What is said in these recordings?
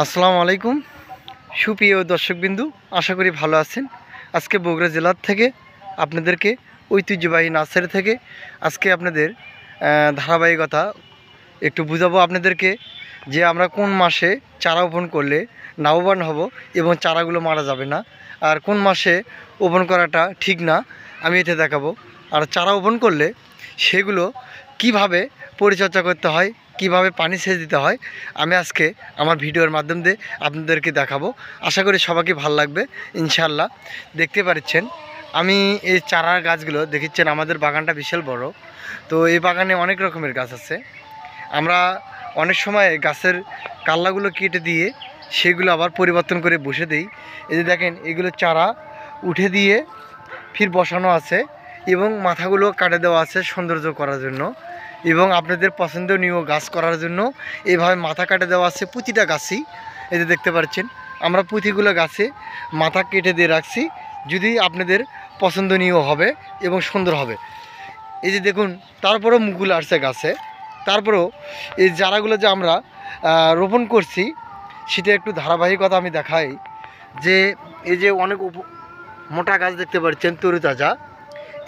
আসসালামু আলাইকুম সুপ্রিয় দর্শকবিন্দু, আশা করি ভালো আছেন। আজকে বগুড়া জেলার থেকে আপনাদেরকে ঐতিহ্যবাহী নার্সারি থেকে আজকে আপনাদের ধারাবাহিকতা একটু বুঝাবো আপনাদেরকে যে আমরা কোন মাসে চারা রোপণ করলে লাভবান হব এবং চারাগুলো মারা যাবে না, আর কোন মাসে রোপণ করাটা ঠিক না আমি এতে দেখাবো। আর চারা রোপণ করলে সেগুলো কিভাবে পরিচর্যা করতে হয়, কিভাবে পানি সেচ দিতে হয়, আমি আজকে আমার ভিডিওর মাধ্যম দিয়ে আপনাদেরকে দেখাবো। আশা করি সবাইকে ভালো লাগবে ইনশাল্লাহ। দেখতে পাচ্ছেন আমি এই চারার গাছগুলো দেখেছেন, আমাদের বাগানটা বিশাল বড়। তো এই বাগানে অনেক রকমের গাছ আছে। আমরা অনেক সময় গাছের কাল্লাগুলো কেটে দিয়ে সেগুলো আবার পরিবর্তন করে বসে দিই। এই যে দেখেন, এগুলো চারা উঠে দিয়ে ফির বসানো আছে এবং মাথাগুলো কাটে দেওয়া আছে সৌন্দর্য করার জন্য এবং আপনাদের পছন্দনীয় গাছ করার জন্য এইভাবে মাথা কাটে দেওয়া আছে প্রতিটা গাছই। এই যে দেখতে পাচ্ছেন, আমরা প্রতিগুলো গাছে মাথা কেটে দিয়ে রাখছি, যদি আপনাদের পছন্দনীয় হবে এবং সুন্দর হবে। এই যে দেখুন, তারপরেও মুকুল আসছে গাছে। তারপরেও এই চারাগুলো যে আমরা রোপণ করছি সেটা একটু ধারাবাহিকতা আমি দেখাই। যে এই যে অনেক মোটা গাছ দেখতে পাচ্ছেন তরুতাজা,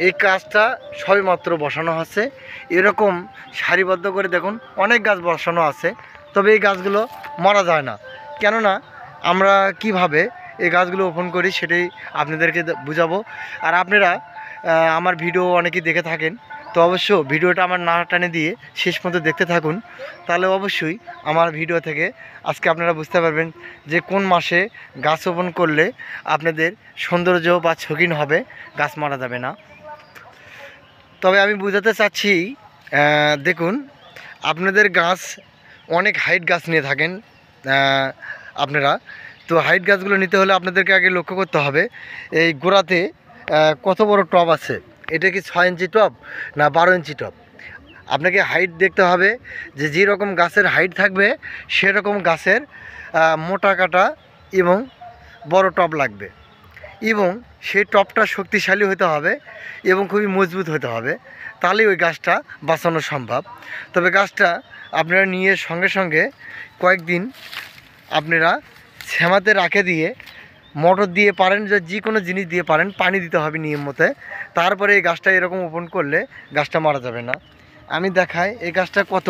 এই গাছটা সবেমাত্র বসানো আছে। এরকম সারিবদ্ধ করে দেখুন অনেক গাছ বসানো আছে, তবে এই গাছগুলো মারা যায় না। কেননা আমরা কিভাবে এই গাছগুলো রোপণ করি সেটাই আপনাদেরকে বুঝাবো। আর আপনারা আমার ভিডিও অনেকেই দেখে থাকেন, তো অবশ্য ভিডিওটা আমার না টানে দিয়ে শেষ পর্যন্ত দেখতে থাকুন, তাহলে অবশ্যই আমার ভিডিও থেকে আজকে আপনারা বুঝতে পারবেন যে কোন মাসে গাছ রোপণ করলে আপনাদের সৌন্দর্য বা শৌখিন হবে, গাছ মারা যাবে না। তবে আমি বোঝাতে চাচ্ছি, দেখুন আপনাদের গাছ অনেক হাইট গাছ নিয়ে থাকেন আপনারা, তো হাইট গাছগুলো নিতে হলে আপনাদেরকে আগে লক্ষ্য করতে হবে এই গোড়াতে কত বড় টব আছে। এটা কি 6 ইঞ্চি টব না 12 ইঞ্চি টব? আপনাকে হাইট দেখতে হবে, যে যেরকম গাছের হাইট থাকবে সেরকম গাছের মোটা কাটা এবং বড় টব লাগবে, এবং সেই টবটা শক্তিশালী হতে হবে এবং খুবই মজবুত হতে হবে, তাহলেই ওই গাছটা বাঁচানো সম্ভব। তবে গাছটা আপনারা নিয়ে সঙ্গে সঙ্গে কয়েকদিন আপনারা শ্যামাতে রাখে দিয়ে মোটর দিয়ে পারেন, যে কোনো জিনিস দিয়ে পারেন, পানি দিতে হবে নিয়ম মতে। তারপরে এই গাছটা এরকম ওপেন করলে গাছটা মারা যাবে না। আমি দেখাই এই গাছটা কত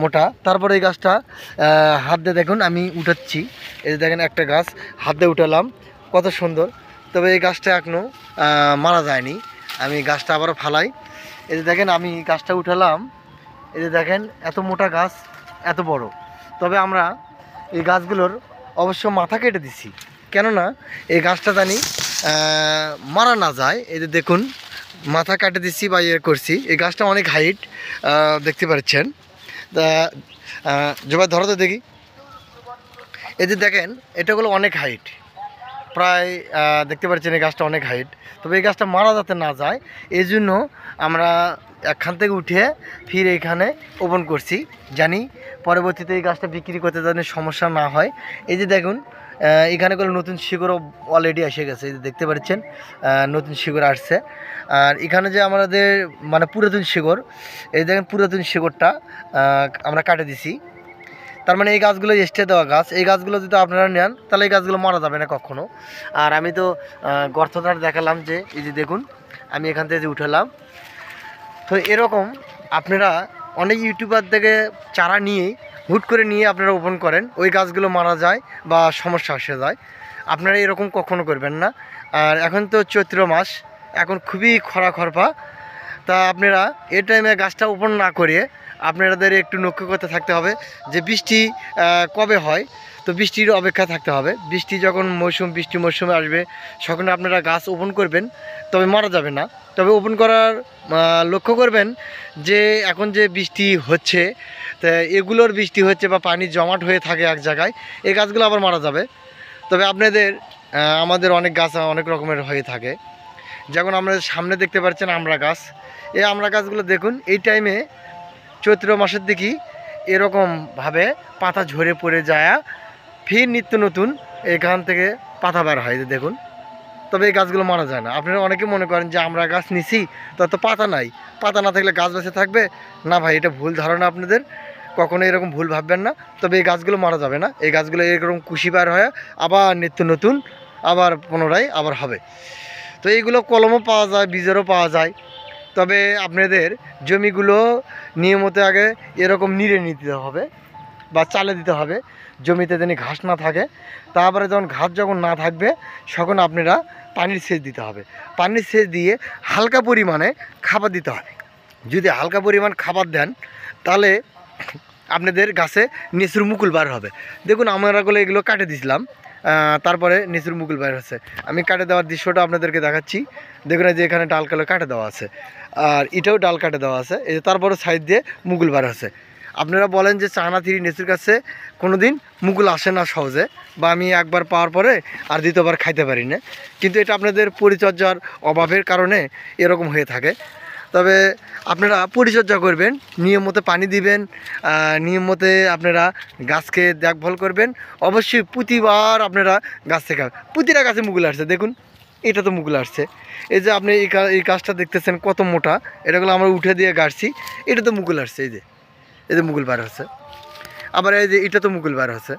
মোটা। তারপরে এই গাছটা হাত দিয়ে দেখুন আমি উঠাচ্ছি। এই যে দেখেন একটা গাছ হাত দিয়ে উঠালাম, কত সুন্দর। তবে এই গাছটা এখনও মারা যায়নি। আমি গাছটা আবারও ফালাই। এই যে দেখেন আমি গাছটা উঠালাম, এই যে দেখেন এত মোটা গাছ, এত বড়। তবে আমরা এই গাছগুলোর অবশ্য মাথা কেটে দিছি, কেননা এই গাছটা জানি মারা না যায়। এই যে দেখুন মাথা কাটে দিচ্ছি বা ইয়ে করছি। এই গাছটা অনেক হাইট দেখতে পাচ্ছেন। তা জবাই ধরো তো দেখি। এই যে দেখেন এটাগুলো অনেক হাইট, প্রায় দেখতে পাচ্ছেন এই গাছটা অনেক হাইট। তবে এই গাছটা মারা যাতে না যায় এই জন্য আমরা এখান থেকে উঠে ফির এইখানে ওপেন করছি, জানি পরবর্তীতে এই গাছটা বিক্রি করতে যেন সমস্যা না হয়। এই যে দেখুন এখানে করে নতুন শিকড়ও অলরেডি এসে গেছে, এই যে দেখতে পাচ্ছেন নতুন শিকড় আসছে। আর এখানে যে আমাদের মানে পুরাতন শিকড়, এই দেখেন পুরাতন শিকড়টা আমরা কাটে দিছি। তার মানে এই গাছগুলো স্টে দেওয়া গাছ। এই গাছগুলো যদি আপনারা নেন তাহলে এই গাছগুলো মারা যাবে না কখনো। আর আমি তো গর্তটা দেখালাম, যে এই যে দেখুন আমি এখান থেকে যে উঠালাম। তো এরকম আপনারা অনেক ইউটিউবার থেকে চারা নিয়ে হুট করে নিয়ে আপনারা ওপেন করেন, ওই গাছগুলো মারা যায় বা সমস্যা এসে যায়। আপনারা এরকম কখনো করবেন না। আর এখন তো চৈত্র মাস, এখন খুবই খরপা। তা আপনারা এই টাইমে গাছটা ওপেন না করে আপনাদের একটু লক্ষ্য করতে থাকতে হবে যে বৃষ্টি কবে হয়। তো বৃষ্টির অপেক্ষা থাকতে হবে। বৃষ্টি যখন বৃষ্টি মৌসুমে আসবে তখন আপনারা গাছ ওপেন করবেন, তবে মারা যাবে না। তবে ওপেন করার লক্ষ্য করবেন যে এখন যে বৃষ্টি হচ্ছে, তা এগুলোর বৃষ্টি হচ্ছে বা পানি জমাট হয়ে থাকে এক জায়গায়, এই গাছগুলো আবার মারা যাবে। তবে আপনাদের আমাদের অনেক গাছ অনেক রকমের হয়ে থাকে, যেমন আমরা সামনে দেখতে পাচ্ছেন আমড়া গাছ। এই আমড়া গাছগুলো দেখুন এই টাইমে চৈত্র মাসের দিকে এরকমভাবে পাতা ঝরে পড়ে যায়, ফির নিত্য নতুন এখান থেকে পাতা বার হয়, দেখুন। তবে এই গাছগুলো মারা যায় না। আপনারা অনেকে মনে করেন যে আমরা গাছ নিছি তো পাতা নাই, পাতা না থাকলে গাছ বেঁচে থাকবে না। ভাই, এটা ভুল ধারণা আপনাদের। কখনো এরকম ভুল ভাববেন না। তবে এই গাছগুলো মারা যাবে না, এই গাছগুলো এরকম কুশি বার হয়ে আবার নিত্য নতুন আবার পুনরায় আবার হবে। তো এইগুলো কলমও পাওয়া যায়, বীজেরও পাওয়া যায়। তবে আপনাদের জমিগুলো নিয়মিত আগে এরকম নিড়ে নিতে হবে বা চালে দিতে হবে, জমিতে যেন ঘাস না থাকে। তারপরে যখন ঘাস যখন না থাকবে তখন আপনারা পানির সেচ দিতে হবে। পানির সেচ দিয়ে হালকা পরিমাণে খাবার দিতে হবে। যদি হালকা পরিমাণ খাবার দেন তাহলে আপনাদের গাছে নিচুর মুকুল বার হবে। দেখুন আমরাগুলো এগুলো কাটে দিয়েছিলাম, তারপরে নিচুর মুকুল বার হচ্ছে। আমি কাটে দেওয়ার দৃশ্যটা আপনাদেরকে দেখাচ্ছি। দেখুন যে এখানে ডালকালো কাটে দেওয়া আছে, আর এটাও ডাল কাটে দেওয়া আছে। এই তারপরে সাইড দিয়ে মুকুল বার হচ্ছে। আপনারা বলেন যে চায়না থ্রি নেচুর কাছে কোনো দিন মুকুল আসে না সহজে, বা আমি একবার পাওয়ার পরে আর দ্বিতীয়বার খাইতে পারি না, কিন্তু এটা আপনাদের পরিচর্যার অভাবের কারণে এরকম হয়ে থাকে। তবে আপনারা পরিচর্যা করবেন, নিয়মিত পানি দিবেন, নিয়মিত আপনারা গাছকে দেখভাল করবেন। অবশ্যই প্রতিবার আপনারা গাছ থেকে প্রতিটা গাছে মুকুল আসছে। দেখুন এটা তো মুকুল আসছে। এই যে আপনি এই গাছটা দেখতেছেন কত মোটা, এটাগুলো আমরা উঠে দিয়ে গাড়ছি, এটা তো মুকুল আসছে। এই যে মুকুল বার হচ্ছে। আবার এই যে এটা তো মুকুল বার হচ্ছে।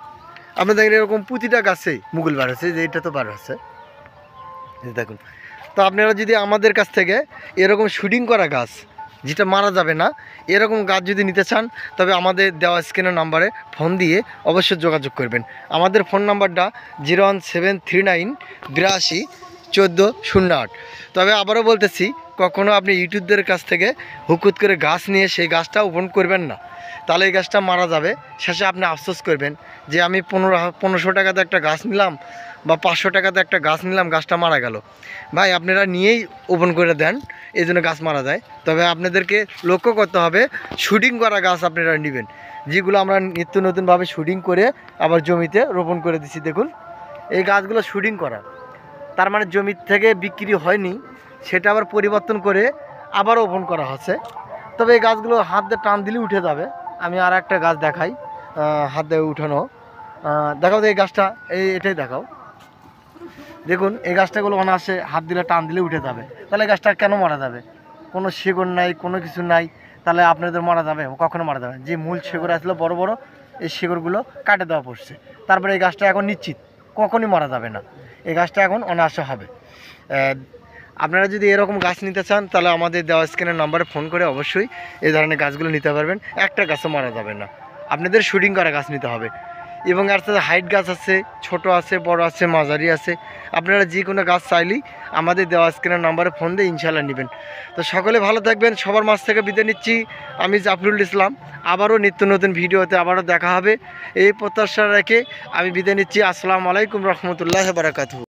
আপনি দেখেন এরকম প্রতিটা গাছেই মুকুল বার হচ্ছে। যে এটা তো বার হচ্ছে, দেখুন। তো আপনারা যদি আমাদের কাছ থেকে এরকম শুটিং করা গাছ যেটা মারা যাবে না এরকম গাছ যদি নিতে চান, তবে আমাদের দেওয়া স্ক্রিনের নাম্বারে ফোন দিয়ে অবশ্যই যোগাযোগ করবেন। আমাদের ফোন নাম্বারটা 01739821408। তবে আবারও বলতেছি, কখনও আপনি ইউটিউবদের কাছ থেকে হুকুত করে গাছ নিয়ে সেই গাছটা ওপেন করবেন না, তাহলে এই গাছটা মারা যাবে। শেষে আপনি আফসোস করবেন যে আমি 1500 টাকাতে একটা গাছ নিলাম বা 500 টাকাতে একটা গাছ নিলাম, গাছটা মারা গেল। ভাই আপনারা নিয়েই ওপেন করে দেন, এই জন্য গাছ মারা যায়। তবে আপনাদেরকে লক্ষ্য করতে হবে শুটিং করা গাছ আপনারা নেবেন, যেগুলো আমরা নিত্য নতুনভাবে শুটিং করে আবার জমিতে রোপণ করে দিচ্ছি। দেখুন এই গাছগুলো শুটিং করা, তার মানে জমি থেকে বিক্রি হয়নি, সেটা আবার পরিবর্তন করে আবার রোপণ করা হচ্ছে। তবে এই গাছগুলো হাত দিয়ে টান দিলে উঠে যাবে। আমি আর একটা গাছ দেখাই, হাত দিয়ে উঠানো। দেখাও তো এই গাছটা, এটাই দেখাও। দেখুন এই গাছটাগুলো অনায়াসে হাত দিলে টান দিলে উঠে যাবে। তাহলে এই গাছটা কেন মারা যাবে? কোনো শিকড় নাই, কোনো কিছু নাই, তাহলে আপনাদের মারা যাবে? কখনো মারা যাবে? যে মূল শিকড় আসলে বড় বড়, এই শিকড়গুলো কাটে দেওয়া পড়ছে। তারপরে এই গাছটা এখন নিশ্চিত কখনই মারা যাবে না, এই গাছটা এখন অনায়াসে হবে। আপনারা যদি এরকম গাছ নিতে চান তাহলে আমাদের দেওয়া স্ক্রিনের নাম্বারে ফোন করে অবশ্যই এই ধরনের গাছগুলো নিতে পারবেন। একটা গাছও মারা যাবে না, আপনাদের শুটিং করা গাছ নিতে হবে। এবং এর সাথে হাইট গাছ আছে, ছোট আছে, বড় আছে, মাঝারি আছে। আপনারা যে কোনো গাছ চাইলেই আমাদের দেওয়া স্ক্রিনের নাম্বারে ফোন দিয়ে ইনশাল্লাহ নেবেন। তো সকলে ভালো থাকবেন। সবার মাঝ থেকে বিদায় নিচ্ছি আমি জাফরুল ইসলাম। আবারও নিত্য নতুন ভিডিওতে আবারও দেখা হবে, এই প্রত্যাশা রেখে আমি বিদায় নিচ্ছি। আসসালামু আলাইকুম রহমতুল্লাহ বারাকাতুহু।